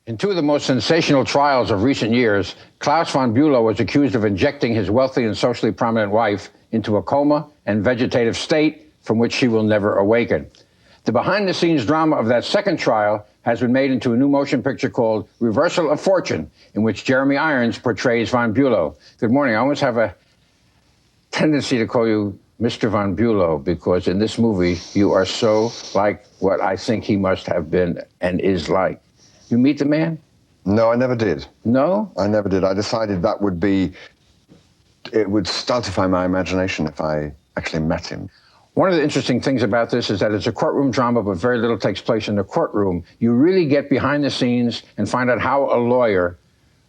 In two of the most sensational trials of recent years, Klaus von Bülow was accused of injecting his wealthy and socially prominent wife into a coma and vegetative state from which she will never awaken. The behind-the-scenes drama of that second trial has been made into a new motion picture called Reversal of Fortune, in which Jeremy Irons portrays von Bülow. Good morning. I almost have a tendency to call you Mr. von Bülow, because in this movie, you are so like what I think he must have been and is like. You meet the man? No, I never did. No? I never did. I decided that would be, it would stultify my imagination if I actually met him. One of the interesting things about this is that it's a courtroom drama, but very little takes place in the courtroom. You really get behind the scenes and find out how a lawyer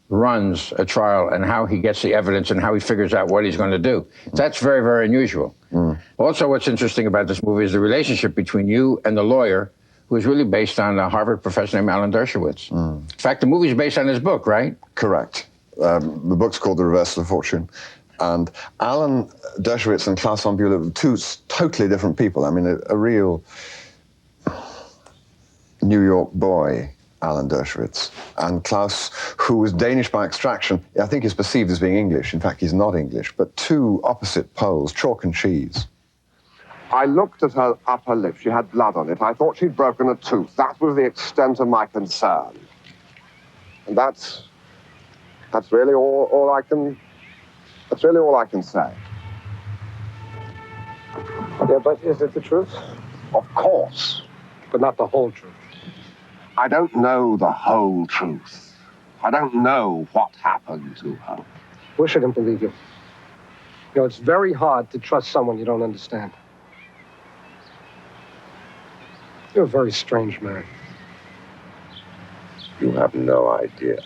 runs a trial and how he gets the evidence and how he figures out what he's going to do. That's very, very unusual. Also, what's interesting about this movie is the relationship between you and the lawyer, who is really based on a Harvard professor named Alan Dershowitz. In fact, the movie is based on his book, right? Correct. The book's called The Reversal of Fortune. And Alan Dershowitz and Klaus von Bülow were two totally different people. I mean, a real New York boy, Alan Dershowitz. And Klaus, who was Danish by extraction, I think is perceived as being English. In fact, he's not English, but two opposite poles, chalk and cheese. I looked at her upper lip. She had blood on it. I thought she'd broken a tooth. That was the extent of my concern. And that's really all I can... That's really all I can say. Yeah, but is it the truth? Of course. But not the whole truth. I don't know the whole truth. I don't know what happened to her. Wish I didn't believe you. You know, it's very hard to trust someone you don't understand. You're a very strange man. You have no idea.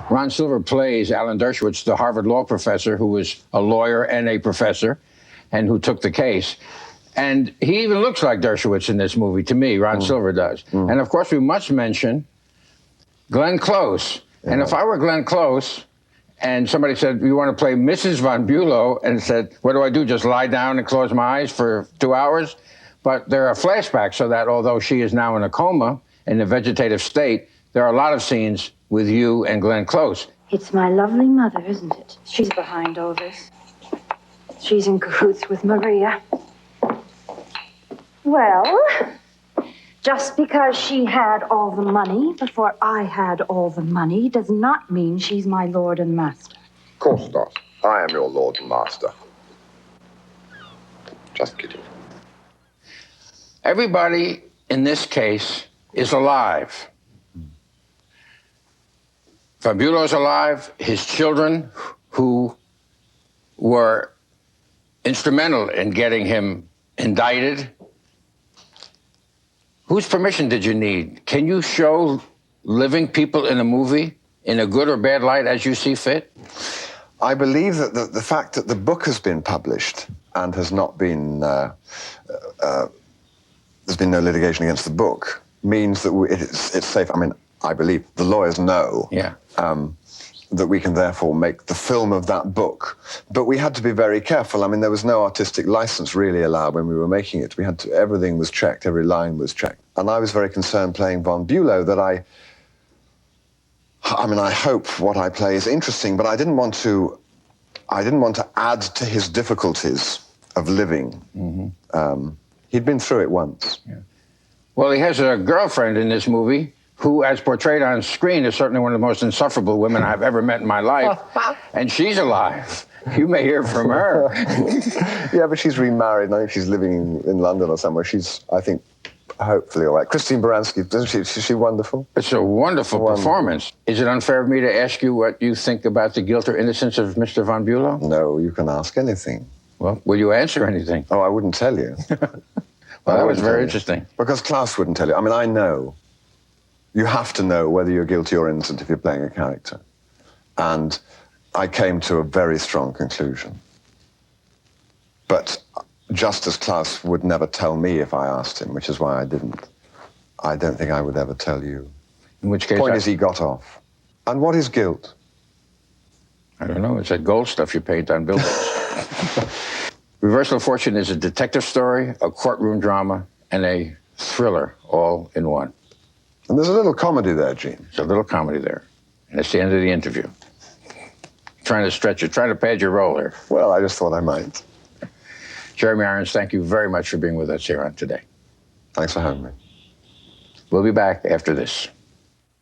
Ron Silver plays Alan Dershowitz, the Harvard law professor who was a lawyer and a professor and who took the case. And he even looks like Dershowitz in this movie, to me, Ron Silver does. And of course, we must mention Glenn Close. And if I were Glenn Close and somebody said, you want to play Mrs. von Bülow, and said, what do I do, just lie down and close my eyes for 2 hours? But there are flashbacks so that although she is now in a coma, in a vegetative state, there are a lot of scenes with you and Glenn Close. It's my lovely mother, isn't it? She's behind all this. She's in cahoots with Maria. Well, just because she had all the money before I had all the money does not mean she's my lord and master. Of course not. I am your lord and master. Just kidding. Everybody in this case is alive. Von Bülow's alive, his children, who were instrumental in getting him indicted. Whose permission did you need? Can you show living people in a movie in a good or bad light as you see fit? I believe that the fact that the book has been published and has not been, there's been no litigation against the book, means that it's safe. I mean, I believe the lawyers know that we can therefore make the film of that book. But we had to be very careful. I mean, there was no artistic license really allowed when we were making it. We had to, everything was checked, every line was checked. And I was very concerned playing von Bülow that I hope what I play is interesting, but I didn't want to add to his difficulties of living. He'd been through it once. Well, he has a girlfriend in this movie who, as portrayed on screen, is certainly one of the most insufferable women I've ever met in my life. And she's alive. You may hear from her. Yeah, but she's remarried. I think she's living in London or somewhere. She's, I think, hopefully all right. Christine Baranski, isn't she? Is she wonderful? It's a wonderful performance. Is it unfair of me to ask you what you think about the guilt or innocence of Mr. von Bülow? No, you can ask anything. Well, will you answer anything? Oh, I wouldn't tell you. Well, that was very interesting. Because Klaus wouldn't tell you. I mean, I know. You have to know whether you're guilty or innocent if you're playing a character. And I came to a very strong conclusion. But just as Klaus would never tell me if I asked him, which is why I didn't, I don't think I would ever tell you. In which case, the point is he got off. And what is guilt? I don't know. It's that gold stuff you paint on buildings. Reversal of Fortune is a detective story, a courtroom drama, and a thriller all in one. And there's a little comedy there, Gene. There's a little comedy there. And it's the end of the interview. Trying to stretch it, trying to pad your role here. Well, I just thought I might. Jeremy Irons, thank you very much for being with us here on Today. Thanks for having me. We'll be back after this.